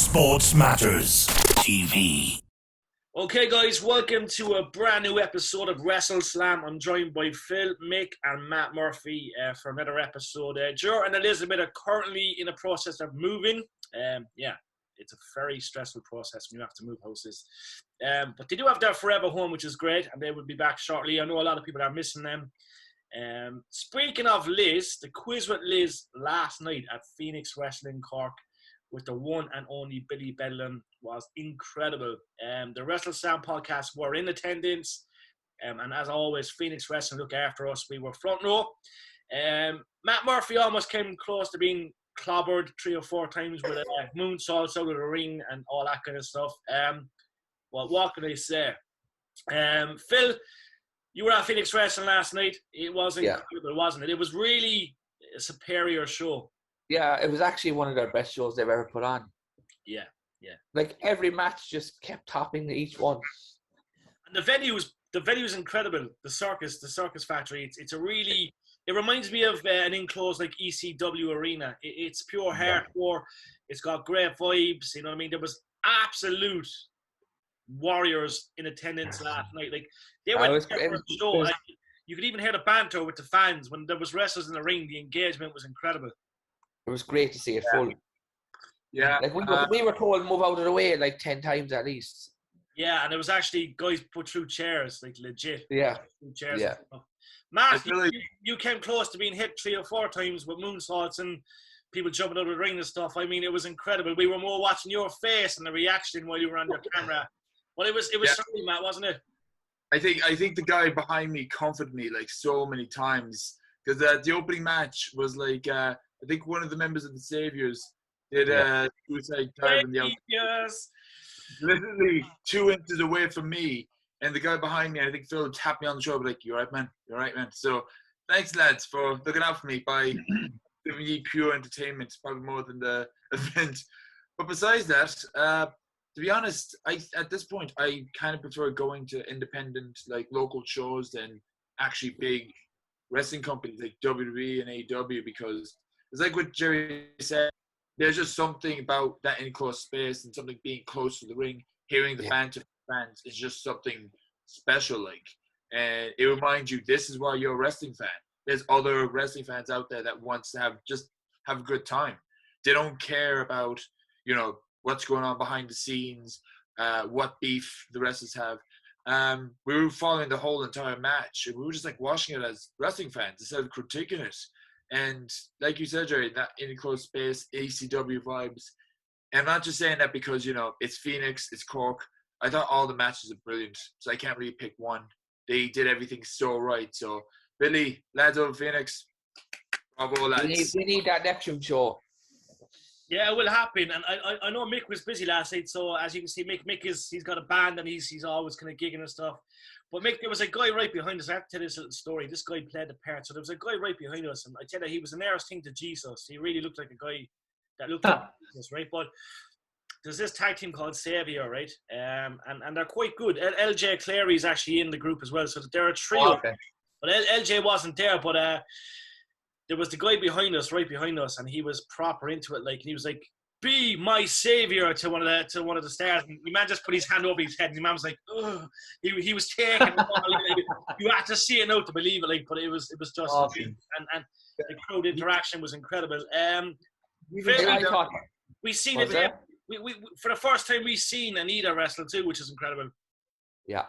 Sports Matters TV. Okay, guys, welcome to a brand new episode of WrestleSlam. I'm joined by Phil, Mick, and Matt Murphy for another episode. Joe and Elizabeth are currently in the process of moving. It's a very stressful process when you have to move houses. But they do have their forever home, which is great, and they will be back shortly. I know a lot of people are missing them. Speaking of Liz, the quiz with Liz last night at Phoenix Wrestling Cork with the one and only Billy Bedlam was incredible. The WrestleSlam podcast were in attendance, and as always, Phoenix Wrestling look after us. We were front row. Matt Murphy almost came close to being clobbered 3 or 4 times with moonsaults out of the ring and all that kind of stuff. Well, what can I say? Phil, you were at Phoenix Wrestling last night. It was incredible, wasn't it? It was really a superior show. Yeah, it was actually one of their best shows they've ever put on. Yeah. Like every match just kept topping each one. And the venue's incredible. The circus factory. It reminds me of an enclosed like ECW arena. It's pure hardcore. It's got great vibes. You know what I mean? There was absolute warriors in attendance last night. Like they went there for the show. Like, you could even hear the banter with the fans when there was wrestlers in the ring. The engagement was incredible. It was great to see it full. Yeah. Like we were told to move out of the way like 10 times at least. Yeah, and it was actually guys put through chairs, like legit. Yeah. Chairs. Yeah. Matt, you came close to being hit 3 or 4 times with moonsaults and people jumping out of the ring and stuff. I mean, it was incredible. We were more watching your face and the reaction while you were on your camera. Well, it was something, Matt, wasn't it? I think the guy behind me comforted me like so many times because the opening match was like I think one of the members of the Saviors did suicide dive in the outside. Literally 2 inches away from me, and the guy behind me, I think Phil, tapped me on the shoulder like, "You're right, man. You're right, man." So thanks, lads, for looking out for me by giving me pure entertainment, probably more than the event. But besides that, to be honest, at this point I kind of prefer going to independent, like local shows than actually big wrestling companies like WWE and AEW because it's like what Jerry said. There's just something about that enclosed space and something being close to the ring, hearing the banter from fans is just something special. Like, and it reminds you, this is why you're a wrestling fan. There's other wrestling fans out there that wants to have a good time. They don't care about, what's going on behind the scenes, what beef the wrestlers have. We were following the whole entire match, and we were just like watching it as wrestling fans instead of critiquing it. And like you said, Jerry, that enclosed space, ECW vibes. And I'm not just saying that because, it's Phoenix, it's Cork. I thought all the matches are brilliant, so I can't really pick one. They did everything so right. So, Billy, lads over Phoenix, bravo, lads. We need that Neptune show. Yeah, it will happen. And I know Mick was busy last night, so as you can see, Mick he's got a band and he's always kind of gigging and stuff. But Mick, there was a guy right behind us. I have to tell this little story. This guy played the part. So there was a guy right behind us, and I tell you, he was the nearest thing to Jesus. He really looked like a guy that looked like Jesus, right? But there's this tag team called Savior, right? And they're quite good. LJ Clary's actually in the group as well, so they're a trio. Okay. But LJ wasn't there, but there was the guy right behind us, and he was proper into it. Like, he was like, "Be my savior" to one of the stars. And the man just put his hand over his head, and the man was like, "Ugh." He was taken. You had to see it now to believe it. Like, but it was just awesome. And the crowd interaction was incredible. We seen it. We for the first time we seen Anita wrestle too, which is incredible. Yeah,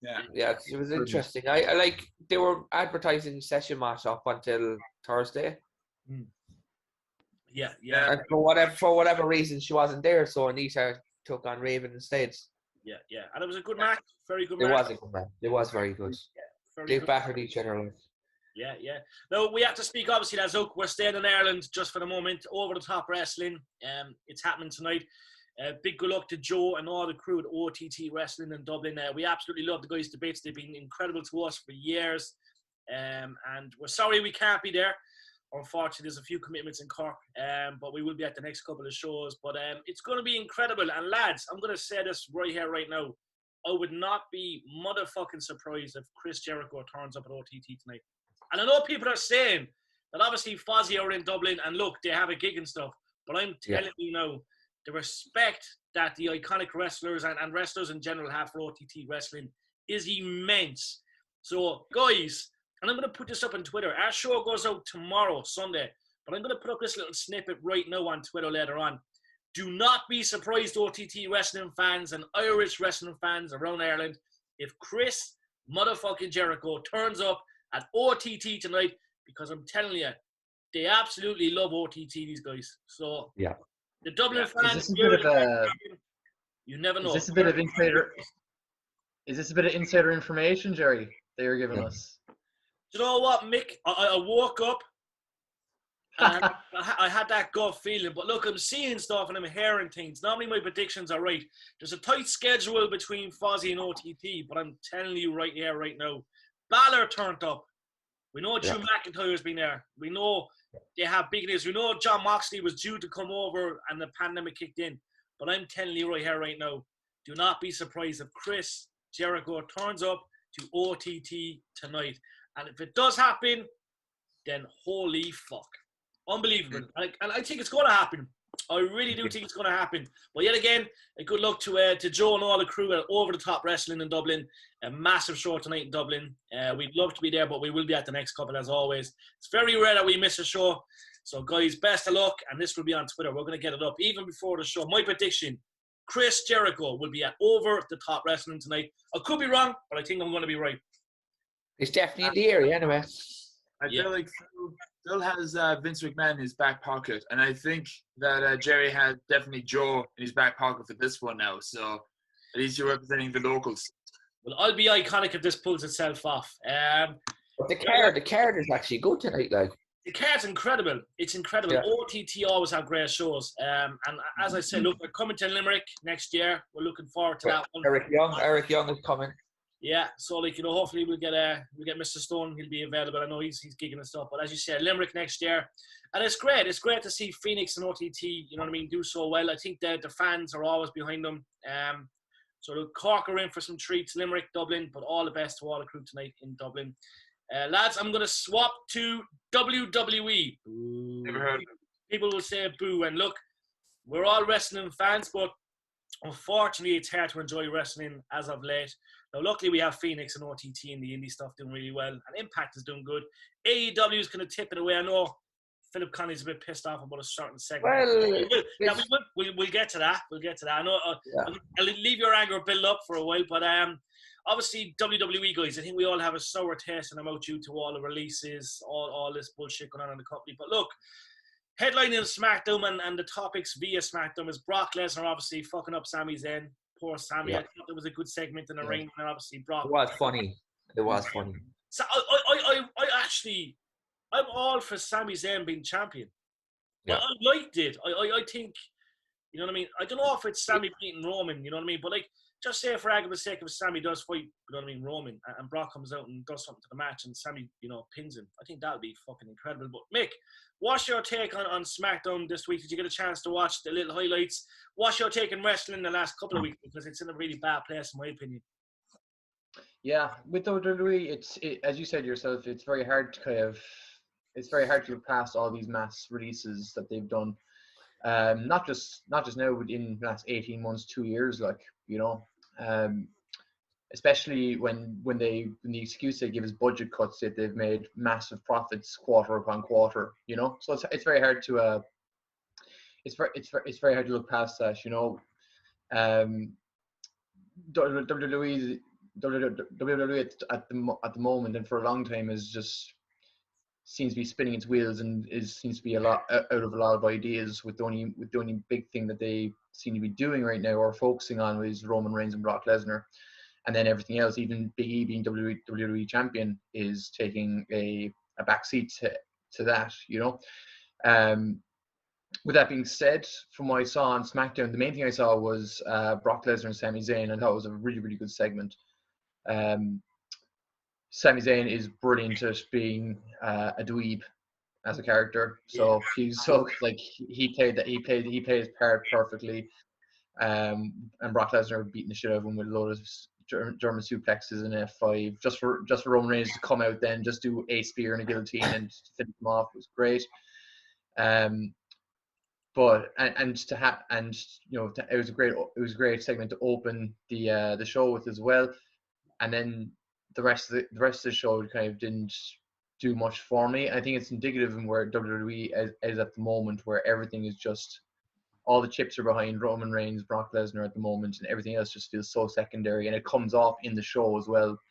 it was interesting. I like they were advertising session match up until Thursday. Yeah. And for whatever reason she wasn't there, so Anita took on Raven instead. Yeah. And it was a good match, very good match. It was a good match. It was very good. They battered each other. Yeah. Now we have to speak. Obviously, lads. Look, we're staying in Ireland just for the moment. Over the Top Wrestling. It's happening tonight. Big good luck to Joe and all the crew at OTT Wrestling in Dublin. We absolutely love the guys' debates. They've been incredible to us for years. And we're sorry we can't be there. Unfortunately, there's a few commitments in Cork, but we will be at the next couple of shows. But it's going to be incredible. And lads, I'm going to say this right here, right now. I would not be motherfucking surprised if Chris Jericho turns up at OTT tonight. And I know people are saying that obviously Fozzy are in Dublin and look, they have a gig and stuff. But I'm telling you now, the respect that the iconic wrestlers and wrestlers in general have for OTT wrestling is immense. So, guys, and I'm going to put this up on Twitter. Our show goes out tomorrow, Sunday, but I'm going to put up this little snippet right now on Twitter later on. Do not be surprised, OTT wrestling fans and Irish wrestling fans around Ireland, if Chris motherfucking Jericho turns up at OTT tonight, because I'm telling you, they absolutely love OTT, these guys. So, yeah. The Dublin fans, you never know. Is this a bit of insider information, Jerry, that you're giving us? Do you know what, Mick? I woke up and I had that gut feeling. But look, I'm seeing stuff and I'm hearing things. Normally my predictions are right. There's a tight schedule between Fozzy and OTT, but I'm telling you right here, right now, Balor turned up. We know Drew McIntyre's been there. We know they have big news. We know John Moxley was due to come over and the pandemic kicked in. But I'm telling you right here, right now, do not be surprised if Chris Jericho turns up to OTT tonight. And if it does happen, then holy fuck. Unbelievable. And I think it's going to happen. I really do think it's going to happen. But yet again, a good luck to Joe and all the crew at Over the Top Wrestling in Dublin. A massive show tonight in Dublin. We'd love to be there, but we will be at the next couple as always. It's very rare that we miss a show. So guys, best of luck. And this will be on Twitter. We're going to get it up even before the show. My prediction, Chris Jericho will be at Over the Top Wrestling tonight. I could be wrong, but I think I'm going to be right. It's definitely in the area anyway. I feel like Phil has Vince McMahon in his back pocket, and I think that Jerry has definitely Joe in his back pocket for this one now. So at least you're representing the locals. Well, I'll be iconic if this pulls itself off. But the card is actually good tonight, like. The card's incredible. It's incredible. Yeah. OTT always have great shows. And as I said, look, we're coming to Limerick next year. We're looking forward to that one. Eric Young is coming. Yeah, so hopefully we'll get Mr. Stone. He'll be available. I know he's gigging and stuff. But as you said, Limerick next year, and it's great. It's great to see Phoenix and OTT, you know what I mean, do so well. I think that the fans are always behind them. So the Cork are in for some treats. Limerick, Dublin, but all the best to all the crew tonight in Dublin. Lads, I'm going to swap to WWE. Boo. Never heard. People will say boo. And look, we're all wrestling fans, but unfortunately, it's hard to enjoy wrestling as of late. Now, luckily, we have Phoenix and OTT and the indie stuff doing really well, and Impact is doing good. AEW is going to tip it away. I know Philip Conley's a bit pissed off about a certain segment. We'll get to that. We'll get to that. I know. I'll leave your anger build up for a while, but obviously, WWE guys, I think we all have a sour taste in our mouth due to all the releases, all this bullshit going on in the company. But look, headlining SmackDown and the topics via SmackDown is Brock Lesnar obviously fucking up Sami Zayn. Poor Sami. Yeah. I thought there was a good segment in the ring, and obviously Brock. It was funny. So I'm all for Sami Zayn being champion. Yeah. I liked it. I think, you know what I mean? I don't know if it's Sami beating Roman, you know what I mean? But like, just say for argument's sake, if Sami does fight, you know what I mean, Roman, and Brock comes out and does something to the match and Sami, you know, pins him. I think that would be fucking incredible. But Mick, what's your take on SmackDown this week? Did you get a chance to watch the little highlights? What's your take on wrestling in the last couple of weeks? Because it's in a really bad place, in my opinion. Yeah, with WWE, as you said yourself, it's very hard to look past all these mass releases that they've done. Not just now, within the last 18 months, 2 years, like, you know. Especially when the excuse they give is budget cuts, that they've made massive profits quarter upon quarter, you know. So it's very hard to it's very hard to look past that, you know. WWE at the moment and for a long time is just seems to be spinning its wheels and seems to be a lot out of a lot of ideas, with the only big thing that they seem to be doing right now or focusing on is Roman Reigns and Brock Lesnar, and then everything else, even Big E being WWE champion, is taking a backseat to that, you know. With that being said, from what I saw on SmackDown, the main thing I saw was Brock Lesnar and Sami Zayn, and that was a really, really good segment. Sami Zayn is brilliant at being a dweeb as a character. So he's so like he played his part perfectly. And Brock Lesnar beating the shit out of him with a load of German suplexes and F5 just for Roman Reigns to come out, then just do a spear and a guillotine and finish him off. It was great. But it was a great segment to open the show with as well. And then the rest of the show kind of didn't do much for me. I think it's indicative of where WWE is at the moment, where everything is just all the chips are behind Roman Reigns, Brock Lesnar at the moment, and everything else just feels so secondary, and it comes off in the show as well,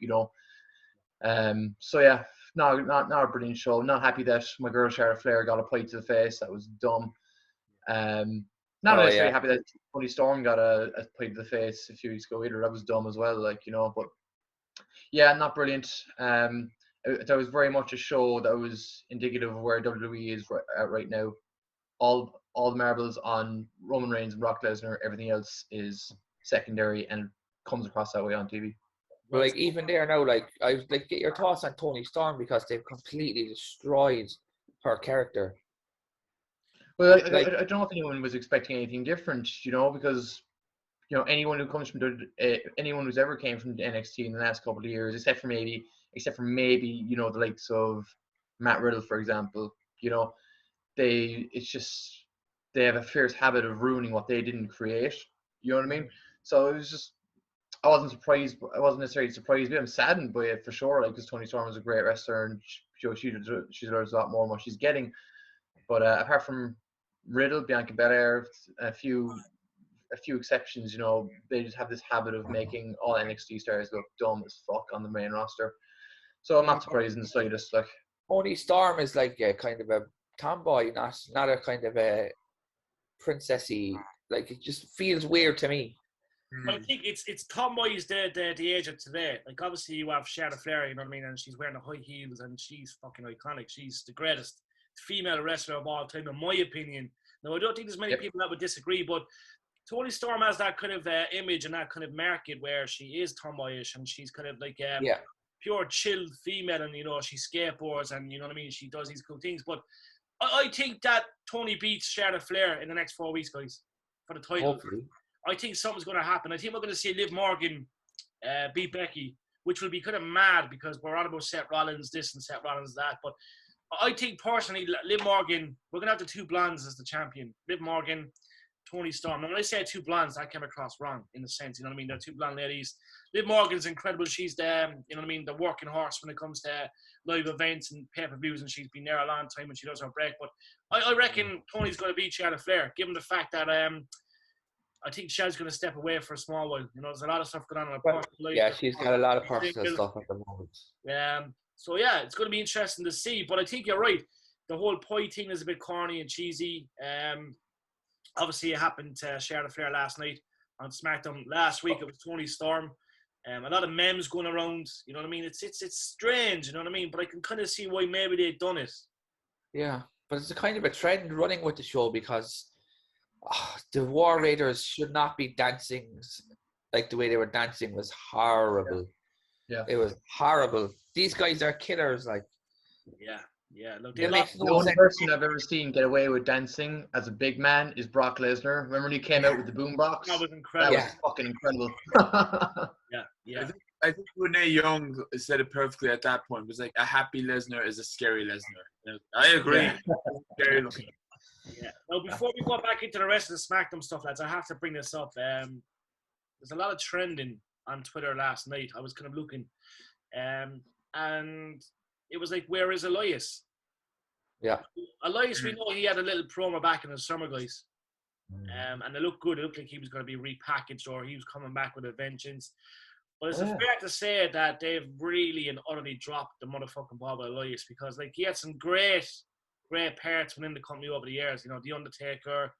So yeah, not a brilliant show. Not happy that my girl Charlotte Flair got a plate to the face. That was dumb. Not necessarily happy that Toni Storm got a plate to the face a few weeks ago either. That was dumb as well, But yeah, not brilliant. That was very much a show that was indicative of where WWE is right now. All the marbles on Roman Reigns and Brock Lesnar. Everything else is secondary and comes across that way on TV. But even there now, I was get your thoughts on Toni Storm, because they've completely destroyed her character. Well, I don't know if anyone was expecting anything different, because anyone who comes from anyone who's ever came from NXT in the last couple of years, except for maybe the likes of Matt Riddle, for example, they have a fierce habit of ruining what they didn't create. You know what I mean? So it was just, I wasn't surprised. I wasn't necessarily surprised, but I'm saddened by it for sure. Because Toni Storm is a great wrestler, and she deserves a lot more than what she's getting. But apart from Riddle, Bianca Belair, a few exceptions, they just have this habit of making all NXT stars look dumb as fuck on the main roster. So I'm not surprised in the slightest. Toni Storm is a kind of a tomboy, not a kind of a princessy. It just feels weird to me. I think it's tomboy is the age of today. Obviously you have Charlotte Flair, you know what I mean, and she's wearing the high heels and she's fucking iconic. She's the greatest female wrestler of all time, in my opinion. Now I don't think there's many people that would disagree, but Toni Storm has that kind of image and that kind of market where she is tomboyish and she's kind of pure chill female, and she skateboards and you know what I mean. She does these cool things, but I think that Toni beats Charlotte Flair in the next 4 weeks, guys, for the title. Hopefully. I think something's going to happen. I think we're going to see Liv Morgan beat Becky, which will be kind of mad because we're on about Seth Rollins this and Seth Rollins that. But I think personally, Liv Morgan, we're going to have the two blondes as the champion. Liv Morgan, Toni Storm. Now, when I say two blondes, that came across wrong in the sense, you know what I mean? They're two blonde ladies. Liv Morgan's incredible. She's the, you know what I mean, the working horse when it comes to live events and pay-per-views, and she's been there a long time when she does her break. But I reckon Toni's going to beat Charlotte Flair, given the fact that I think Charlotte's going to step away for a small while. There's a lot of stuff going on in her personal life. Yeah, she's got a lot of personal stuff at the moment. So, yeah, it's going to be interesting to see. But I think you're right. The whole pie thing is a bit corny and cheesy. Obviously, it happened to Charlotte Flair last night on SmackDown. Last week, it was Toni Storm. A lot of memes going around. You know what I mean? It's strange, you know what I mean? But I can kind of see why maybe they've done it. Yeah, but it's a kind of a trend running with the show because the War Raiders should not be dancing like the way they were dancing was horrible. Yeah. It was horrible. These guys are killers, Yeah. Look, the only person I've ever seen get away with dancing as a big man is Brock Lesnar. Remember when he came out with the boombox? That was incredible. That was fucking incredible. Yeah. I think Renee Young said it perfectly at that point. It was like, a happy Lesnar is a scary Lesnar. I agree. Yeah. Scary looking. Yeah. Now, before we go back into the rest of the SmackDown stuff, lads, I have to bring this up. There's a lot of trending on Twitter last night. I was kind of looking, and it was like, where is Elias? Yeah. Elias, we know he had a little promo back in the summer, guys. And it looked good. It looked like he was going to be repackaged or he was coming back with a vengeance. But it's fair to say that they've really and utterly dropped the motherfucking ball with Elias because, he had some great parts within the company over the years. The Undertaker,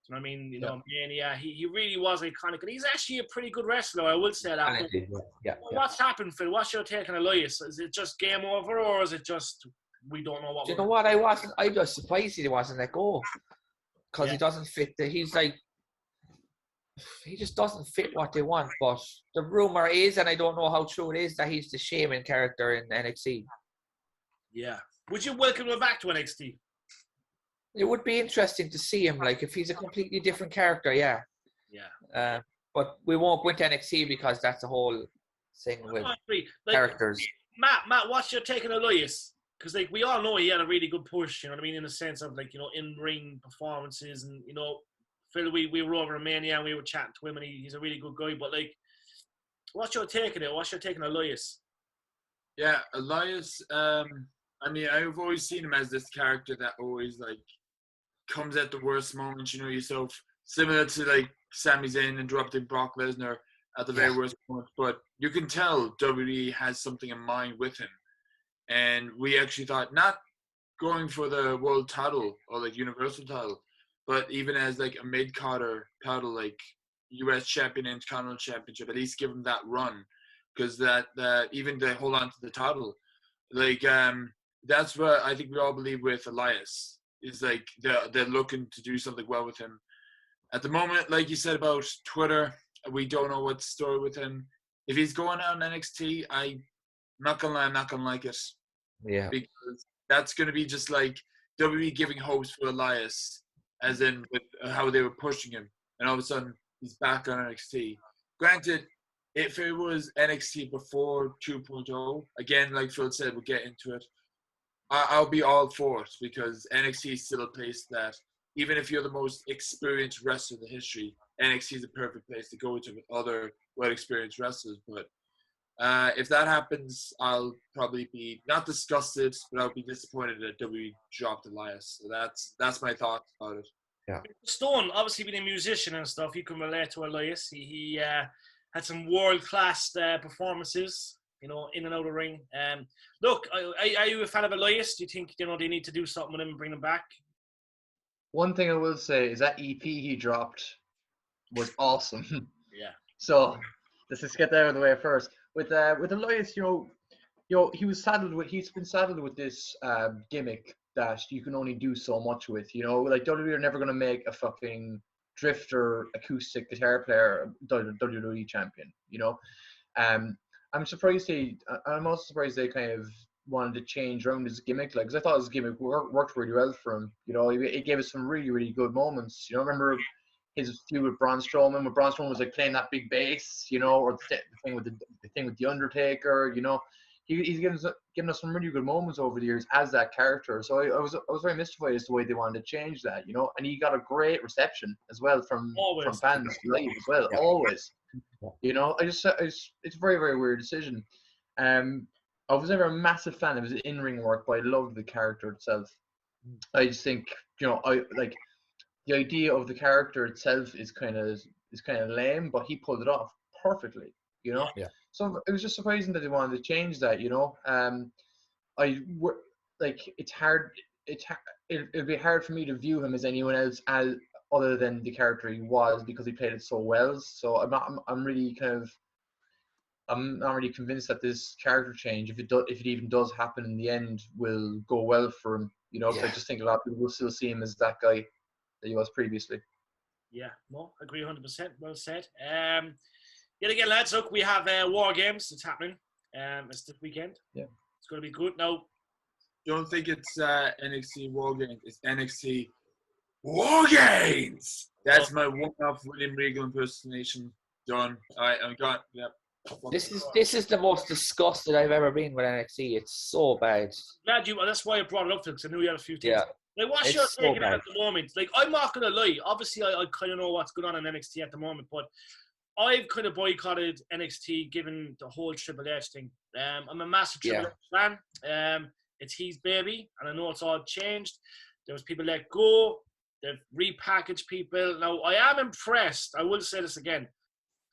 you know what I mean? Mania. He really was iconic. And he's actually a pretty good wrestler, I will say that. What's happened, Phil? What's your take on Elias? Is it just game over or is it just we don't know what Do you know what? I was surprised he wasn't let go. Because he doesn't fit he just doesn't fit what they want. But the rumor is, and I don't know how true it is, that he's the Shaman character in NXT. Yeah. Would you welcome him back to NXT? It would be interesting to see him, if he's a completely different character, yeah. Yeah. But we won't go into NXT because that's the whole thing with characters. Matt, what's your take on Elias? because like we all know he had a really good push, you know what I mean, in the sense of like, you know, in-ring performances, and you know, Phil, we were over in Mania and we were chatting to him, and he's a really good guy. But like, what's your take on it? What's your take on Elias? Yeah, Elias. I mean, I've always seen him as this character that always like comes at the worst moments. You know yourself, similar to like Sami Zayn interrupting Brock Lesnar at the very worst moment. But you can tell WWE has something in mind with him, and we actually thought not going for the world title or like universal title, but even as like a mid-carder title, like U.S. champion and Continental Championship, at least give him that run, because that even to hold on to the title, like that's what I think we all believe with Elias, is like they're looking to do something well with him. At the moment, like you said about Twitter, we don't know what the story with him. If he's going on NXT, I'm not gonna lie, I'm not gonna like it. Yeah. Because that's gonna be just like WWE giving hopes for Elias, as in with how they were pushing him, and all of a sudden he's back on NXT. Granted, if it was NXT before 2.0, again, like Phil said, we'll get into it. I'll be all for it, because NXT is still a place that, even if you're the most experienced wrestler in the history, NXT is the perfect place to go to with other well-experienced wrestlers. But if that happens, I'll probably be not disgusted, but I'll be disappointed that WWE dropped Elias. So that's my thoughts about it. Yeah. Stone, obviously being a musician and stuff, you can relate to Elias. He had some world-class performances, you know, in and out of the ring. Look, are you a fan of Elias? Do you think, you know, they need to do something with him and bring him back? One thing I will say is that EP he dropped was awesome. Yeah. So let's just get that out of the way first. With Elias, he's been saddled with this gimmick that you can only do so much with. You know, like WWE are never gonna make a fucking drifter acoustic guitar player WWE champion. You know, I'm also surprised they kind of wanted to change around his gimmick, like, because I thought his gimmick worked really well for him. You know, it gave us some really, really good moments. You know, remember his feud with Braun Strowman, when Braun Strowman was like playing that big bass, you know, or the thing with the Undertaker. You know, he's given us some really good moments over the years as that character. So I was very mystified as to why they wanted to change that. You know, and he got a great reception as well from fans live as well, always. You know, it's a very, very weird decision. I was never a massive fan of his in-ring work, but I loved the character itself. I just think, you know, I like the idea of the character itself is kind of lame, but he pulled it off perfectly. You know, so it was just surprising that they wanted to change that. You know, it's hard. It'd be hard for me to view him as anyone else as other than the character he was, because he played it so well. So I'm not really convinced that this character change, if it even does happen in the end, will go well for him. You know, because I just think a lot of people will still see him as that guy that he was previously. Yeah, no, agree 100%. Well said. Yet again, lads, look, we have War Games. It's happening. It's this weekend. Yeah, it's going to be good. Now, don't think it's NXT War Games. It's NXT War Games. That's my one-off William Regal impersonation done. All right, I'm gone. Yep. This is the most disgusted I've ever been with NXT. It's so bad. Glad you. That's why I brought it up to, because I knew you had a few things. Yeah. Like, what's your take at the moment? Like, I'm not gonna lie. Obviously, I kind of know what's going on in NXT at the moment, but I've kind of boycotted NXT given the whole Triple H thing. I'm a massive Triple H fan. It's his baby, and I know it's all changed. There was people let go. They've repackaged people. Now, I am impressed. I will say this again.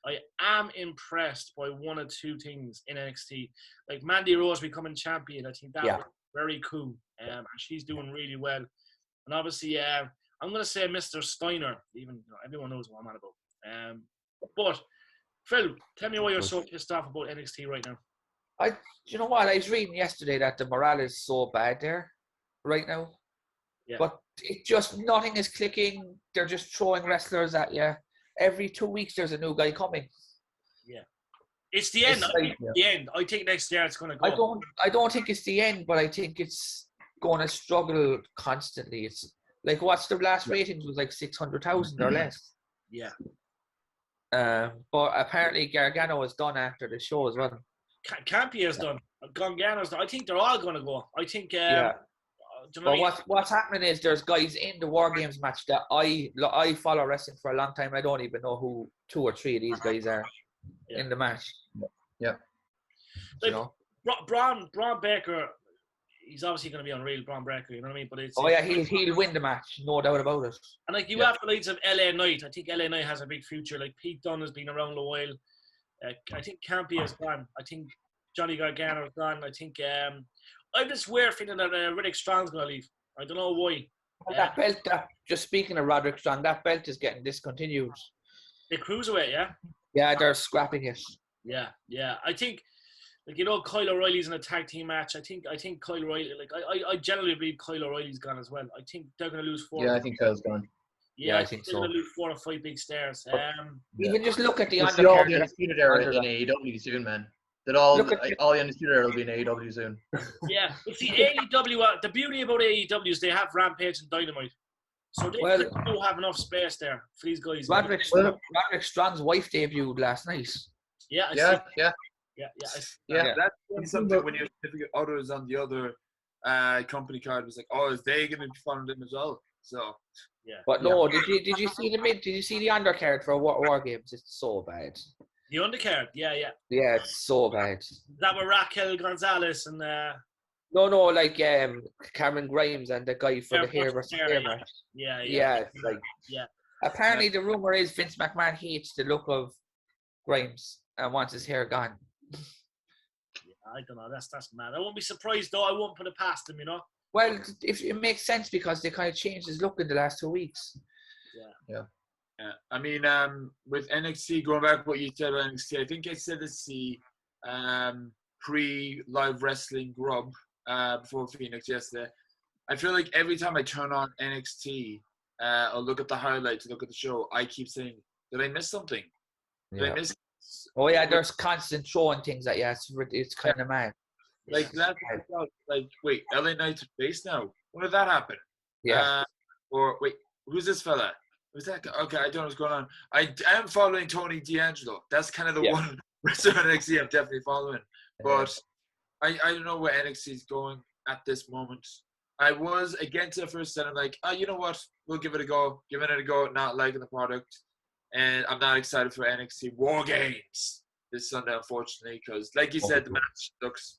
I am impressed by one or two things in NXT. Like Mandy Rose becoming champion. I think that was very cool. And she's doing really well. And obviously, I'm going to say Mr. Steiner. Even everyone knows what I'm on about. But, Phil, tell me why you're so pissed off about NXT right now. You know what? I was reading yesterday that the morale is so bad there right now. Yeah. But nothing is clicking. They're just throwing wrestlers at you. Every 2 weeks, there's a new guy coming. Yeah, it's the end. The end. I think next year it's going to go. I don't think it's the end, but I think it's going to struggle constantly. It's like, what's the last ratings was like 600,000 or less. Yeah. But apparently Gargano is done after the show as well. Campy is done. Gargano's. I think they're all going to go. I think. But what's happening is there's guys in the War Games match that I follow wrestling for a long time. I don't even know who 2 or 3 of these guys are in the match. Yeah. Like, Braun Baker, he's obviously going to be unreal, Braun Breaker, you know what I mean? But he'll win the match, no doubt about it. And like you have the likes of LA Knight. I think LA Knight has a big future. Like Pete Dunne has been around a while. I think Campy has gone. I think Johnny Gargano has gone. I think I'm just weird feeling that Riddick Strong's going to leave. I don't know why. That belt, just speaking of Roderick Strong, that belt is getting discontinued. The cruiserweight, yeah? Yeah, they're scrapping it. Yeah. I think, like, you know, Kyle O'Reilly's in a tag team match. I think Kyle O'Reilly, like, I generally believe Kyle O'Reilly's gone as well. I think they're going to lose 4. Yeah, I think Kyle's gone. Yeah, I think so. They're going to lose 4 or 5 big stars. Even just look at the all the Undisputed Era in AEW soon, man. That all the Undisputed Era will be in AEW soon. Yeah, but see, AEW, the beauty about AEW is they have Rampage and Dynamite. So they do have enough space there for these guys. Roderick Strong's wife debuted last night. Yeah. That's something when your significant others on the other company card was like, oh, is they going to be following them as well? So yeah. But no, did you see Did you see the undercard for War Games? It's so bad. The undercard, yeah. Yeah, it's so bad. That were Raquel Gonzalez and No, like Cameron Grimes and the guy for the hair versus hair match. Yeah. It's like apparently the rumor is Vince McMahon hates the look of Grimes and wants his hair gone. I don't know. That's mad. I won't be surprised though. I won't put it past him, you know. Well, if it makes sense because they kind of changed his look in the last 2 weeks. Yeah. I mean, with NXT, going back to what you said about NXT, I think I said it's the pre-live wrestling grub before Phoenix yesterday. I feel like every time I turn on NXT or look at the highlights, look at the show, I keep saying, did I miss something? Did I miss? Oh yeah, there's constant showing things that it's kind of mad. Like that, like wait, LA Knight's face now. When did that happen? Yeah. Or wait, who's this fella? Who's that guy? Okay, I don't know what's going on. I am following Tony D'Angelo. That's kind of the one wrestler NXT I'm definitely following. But I don't know where NXT is going at this moment. I was against it first, and I'm like, you know what? We'll give it a go. Giving it a go, not liking the product. And I'm not excited for NXT War Games this Sunday, unfortunately, because, like you said, the match looks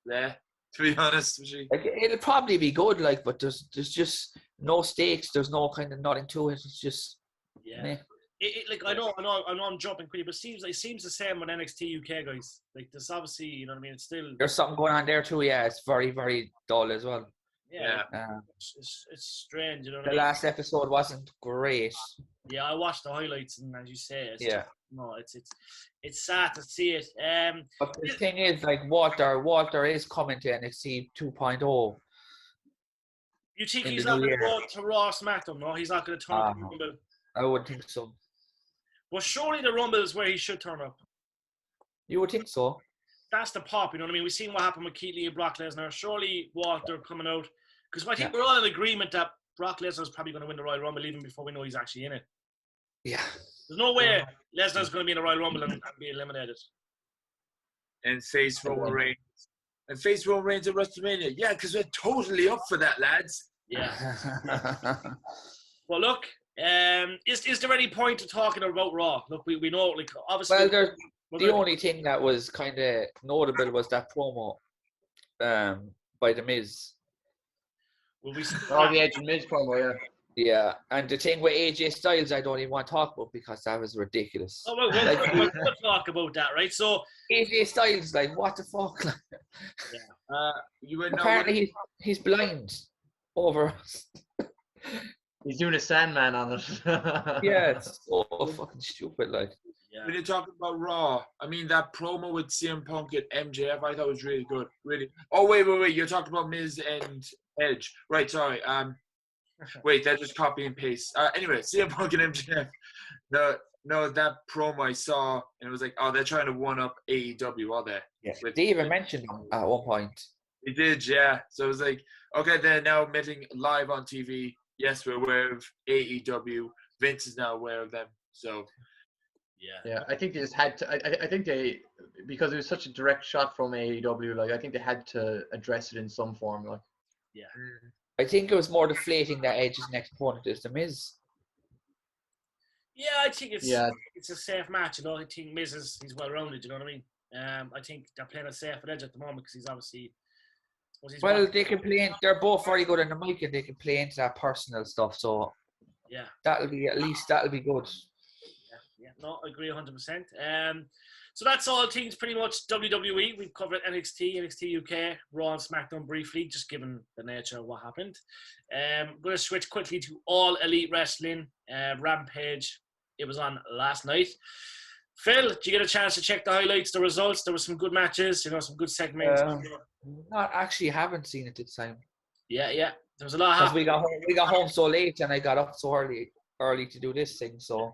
to be honest with you. Like, it'll probably be good, like, but there's just no stakes. There's no kind of nothing to it. It's just like I know I'm jumping quickly, but it seems the same with NXT UK guys. Like there's obviously, you know what I mean. It's still there's something going on there too. Yeah, it's very very dull as well. Yeah. It's strange, you know. The last episode wasn't great. Yeah, I watched the highlights, and as you say, it's sad to see it. But the thing is, like Walter is coming to NXT 2.0. You think he's not going to go to Raw SmackDown? No, he's not going to turn up. I would think so. Well, surely the Rumble is where he should turn up. You would think so. That's the pop, you know what I mean? We've seen what happened with Keith Lee and Brock Lesnar. Surely Walter coming out. Because I think we're all in agreement that Brock Lesnar's probably going to win the Royal Rumble even before we know he's actually in it. Yeah. There's no way Lesnar's going to be in the Royal Rumble and be eliminated. And face Roman Reigns. And face Roman Reigns at WrestleMania. Yeah, because we're totally up for that, lads. Yeah. Well, look, is there any point to talking about Raw? Look, we know, like, obviously... Well, the only thing that was kind of notable was that promo by The Miz. The Edge and Miz promo, yeah. Yeah, and the thing with AJ Styles, I don't even want to talk about because that was ridiculous. Oh, well, we'll talk about that, right? So AJ Styles, like, what the fuck? Apparently he's blind over us. He's doing a Sandman on it. Yeah, it's so fucking stupid, like. Yeah. When you're talking about Raw, I mean, that promo with CM Punk and MJF, I thought was really good. Really. Oh, wait. You're talking about Miz and Edge. Right, sorry. Wait, that just copy and paste. Anyway, CM Punk and MJF. No, that promo I saw, and it was like, oh, they're trying to one-up AEW, are they? Yeah. They even mentioned them at one point. They did, yeah. So it was like, okay, they're now admitting live on TV. Yes, we're aware of AEW. Vince is now aware of them. So Yeah, I think they just had to. I think they, because it was such a direct shot from AEW. Like, I think they had to address it in some form. Like, Yeah. I think it was more deflating that Edge's next opponent is The Miz. Yeah, I think it's yeah, a safe match. You know, I think Miz he's well rounded. You know what I mean? I think they're playing it safe at Edge at the moment because he's obviously. Well, they can play. They're both very good in the mic, and they can play into that personal stuff. So yeah, that'll be good. Yeah. No, I agree 100%. So that's all things pretty much WWE. We've covered NXT UK, Raw and SmackDown briefly, just given the nature of what happened. I'm going to switch quickly to All Elite Wrestling, Rampage. It was on last night. Phil, did you get a chance to check the highlights, the results? There were some good matches, some good segments. Not actually haven't seen it this time. Yeah. There was a lot because we got home so late and I got up so early to do this thing. So.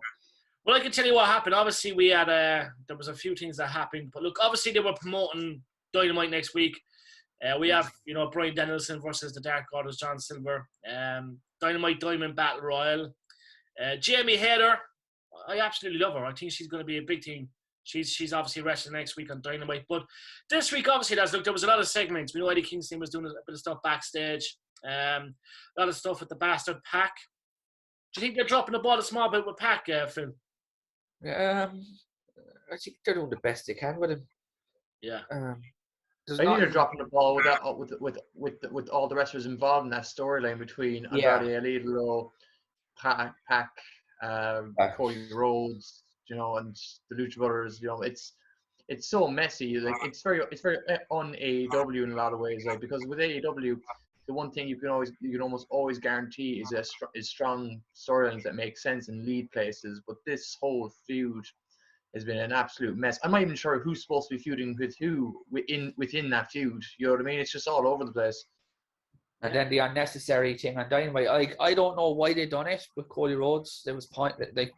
Well, I can tell you what happened. Obviously, we had there was a few things that happened, but look, obviously they were promoting Dynamite next week. We have Bryan Danielson versus the Dark Goddess John Silver. Dynamite Diamond Battle Royal. Jamie Hayter, I absolutely love her. I think she's going to be a big thing. She's obviously wrestling next week on Dynamite, but this week obviously there was a lot of segments. We know Eddie Kingston was doing a bit of stuff backstage. A lot of stuff with the Bastard Pack. Do you think they're dropping the ball a small bit with Pack, Phil? I think they're doing the best they can with him. Yeah. I think they're dropping the ball with that, with all the wrestlers involved in that storyline between Andrade El Idolo, Pac, Cody Rhodes, and the Lucha Brothers. It's so messy. Like, it's very on AEW in a lot of ways. Like, because with AEW, the one thing you can almost always guarantee is strong storylines that make sense and lead places. But this whole feud has been an absolute mess. I'm not even sure who's supposed to be feuding with who within that feud. You know what I mean? It's just all over the place. And then the unnecessary thing on Dynamite. I don't know why they done it with Cody Rhodes. There was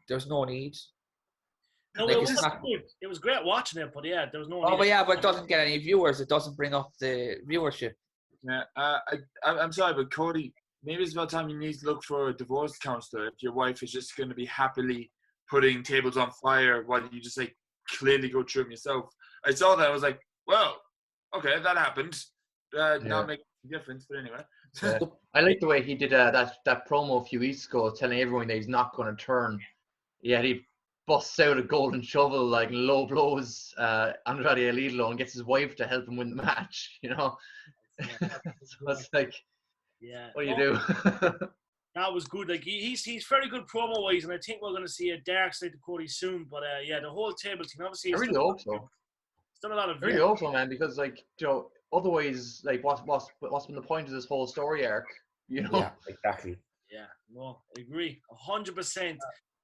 there's no need. No, it was great watching it, but yeah, there was no need. Oh, but it doesn't get any viewers. It doesn't bring up the viewership. Yeah, I'm sorry, but Cody, maybe it's about time you need to look for a divorce counselor if your wife is just going to be happily putting tables on fire while you just clearly go through them yourself. I saw that, I was like, well, okay, that happened. Not making a difference, but anyway. Yeah. I like the way he did that promo a few weeks ago, telling everyone that he's not going to turn. Yeah, he busts out a golden shovel, low blows Andrade El Idolo and gets his wife to help him win the match. So it's like, what do you do? That was good. He's very good promo wise, and I think we're going to see a dark side to Cody soon. But the whole table team, obviously, I really hope so. It's done a lot of. I really hope so, man, because otherwise, what's been the point of this whole story arc? Yeah, exactly. Yeah, no, I agree, 100%.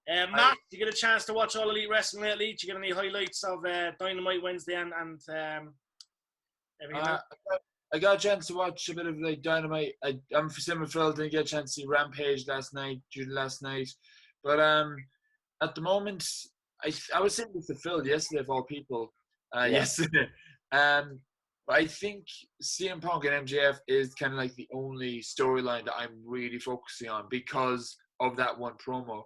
Matt, did you get a chance to watch All Elite Wrestling lately? Did you get any highlights of Dynamite Wednesday and everything? I got a chance to watch a bit of Dynamite. I'm similar to Phil, didn't get a chance to see Rampage last night, but at the moment, I was saying this to Phil yesterday, of all people, yesterday. But I think CM Punk and MJF is kind of the only storyline that I'm really focusing on because of that one promo.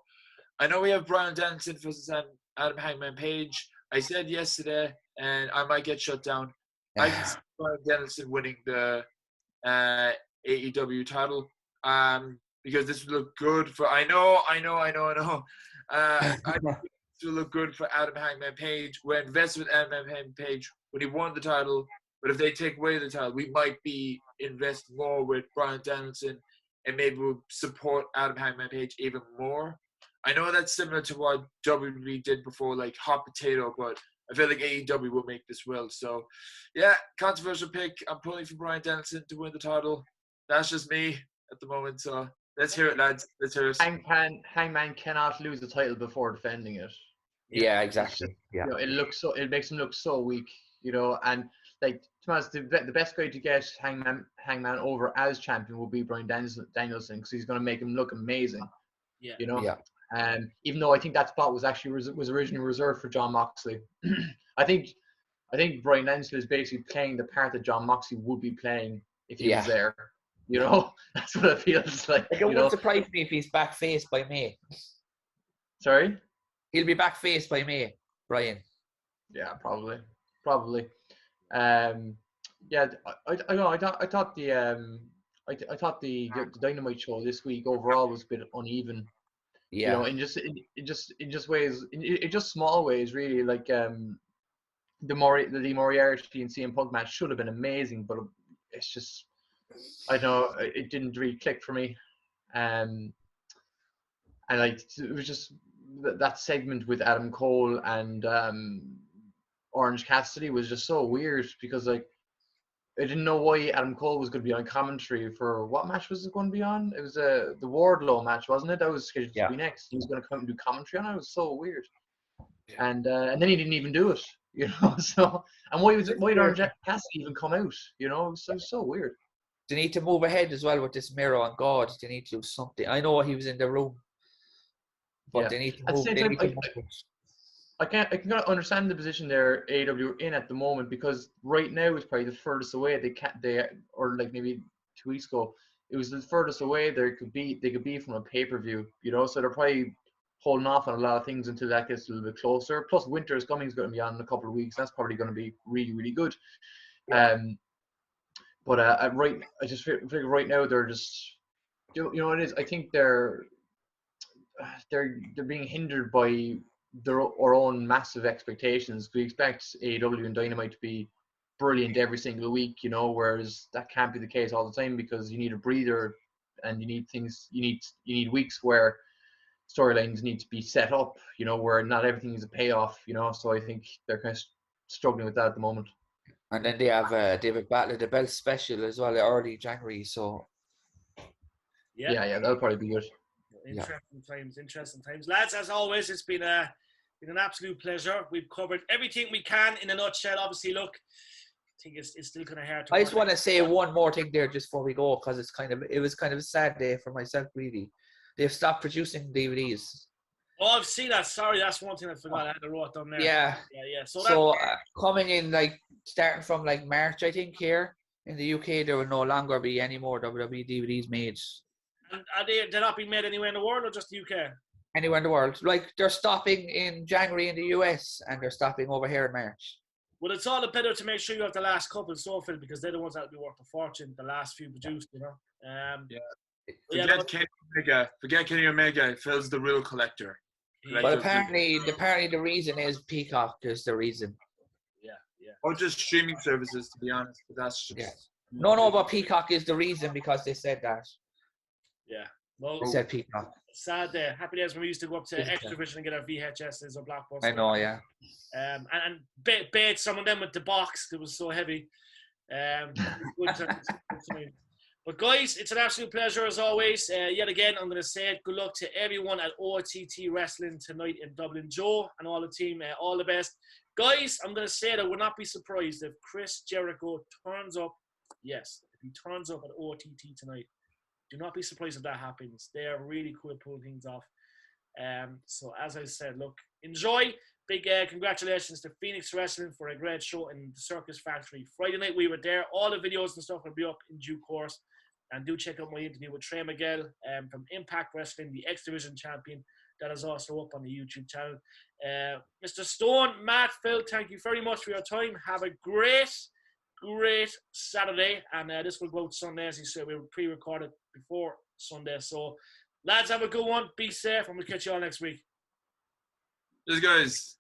I know we have Bryan Danielson versus Adam Hangman Page. I said yesterday, and I might get shut down. I can see Bryan Danielson winning the AEW title because this will look good for. I know. I think this will look good for Adam Hangman Page. We're invested with Adam Hangman Page when he won the title, but if they take away the title, we might be invested more with Bryan Danielson, and maybe we'll support Adam Hangman Page even more. I know that's similar to what WWE did before, Hot Potato, but I feel like AEW will make this well. So, yeah, controversial pick. I'm pulling for Bryan Danielson to win the title. That's just me at the moment. So let's hear it, lads. Let's hear it. Hangman cannot lose the title before defending it. Yeah, exactly. Yeah, it makes him look so weak. And to be honest, the best way to get Hangman over as champion will be Bryan Danielson because he's going to make him look amazing. Yeah. Yeah. Even though I think that spot was originally reserved for Jon Moxley. I think Bryan Danielson is basically playing the part that Jon Moxley would be playing if he was there. That's what it feels like. It wouldn't surprise me if he's back face by May. Sorry? He'll be back face by May, Brian. Yeah, probably. Yeah, I know. I thought the Dynamite show this week overall was a bit uneven. Yeah. You know, in just ways, in just small ways, really. Like the Moriarty and CM Punk match should have been amazing, but it's just, I don't know, it didn't really click for me. And like it was just that segment with Adam Cole and Orange Cassidy was just so weird because like I didn't know why Adam Cole was going to be on commentary for what match was it going to be on? It was the Wardlow match, wasn't it? That was scheduled to be next. He was going to come and do commentary on it. It was so weird. Yeah. And then he didn't even do it, you know. So and why did Orange Cassidy even come out? You know, it was so weird. They need to move ahead as well with this Miro and God. They need to do something. I know he was in the room, but they need to move. At the same time, I can understand the position there AEW are in at the moment because right now it's probably the furthest away or like maybe 2 weeks ago it was the furthest away they could be from a pay-per-view, you know, so they're probably holding off on a lot of things until that gets a little bit closer. Plus Winter is Coming is going to be on in a couple of weeks. That's probably going to be really, really good. Yeah. But I just figure right now they're just, you know what it is, I think they're being hindered by our own massive expectations. We expect AEW and Dynamite to be brilliant every single week, you know, whereas that can't be the case all the time because you need a breather and you need weeks where storylines need to be set up, you know, where not everything is a payoff, you know. So I think they're kind of struggling with that at the moment. And then they have David Battle of the Bell special as well, early January. So yeah, that'll probably be good. Interesting times, lads. As always, it's been an absolute pleasure. We've covered everything we can in a nutshell. Obviously, look, I think it's still kind of hard to. I just want to say one more thing there just before we go, because it was kind of a sad day for myself, really. They've stopped producing DVDs. Oh, I've seen that. Sorry, that's one thing I forgot. I had to write down there. Yeah. So coming in, like, starting from, like, March, I think, here in the UK, there will no longer be any more WWE DVDs made. And they're not being made anywhere in the world or just the UK? Anywhere in the world. Like, they're stopping in January in the US and they're stopping over here in March. Well, it's all better to make sure you have the last couple so Phil, because they're the ones that will be worth a fortune, the last few produced, you know. Forget Kenny Omega. Phil's the real collector. But apparently the reason is Peacock is the reason. Yeah. Or just streaming services, to be honest. But that's just No, but Peacock is the reason because they said that. Yeah. Well, they said Peacock. Sad day. Happy days when we used to go up to Extravision and get our VHSs or Blockbuster. I know, yeah. And bait some of them with the box. It was so heavy. But guys, it's an absolute pleasure as always. Yet again, I'm going to say it. Good luck to everyone at OTT Wrestling tonight in Dublin. Joe and all the team, all the best. Guys, I'm going to say that I would not be surprised if Chris Jericho turns up. Yes, if he turns up at OTT tonight. Do not be surprised if that happens. They are really cool at pulling things off. So as I said, look, enjoy. Big congratulations to Phoenix Wrestling for a great show in the Circus Factory. Friday night we were there. All the videos and stuff will be up in due course. And do check out my interview with Trey Miguel from Impact Wrestling, the X Division champion. That is also up on the YouTube channel. Mr. Stone, Matt, Phil, thank you very much for your time. Have a great Saturday. And this will go out Sunday, as you said. We were pre-recorded before Sunday. So, lads, have a good one. Be safe, and we'll catch you all next week. Cheers, guys.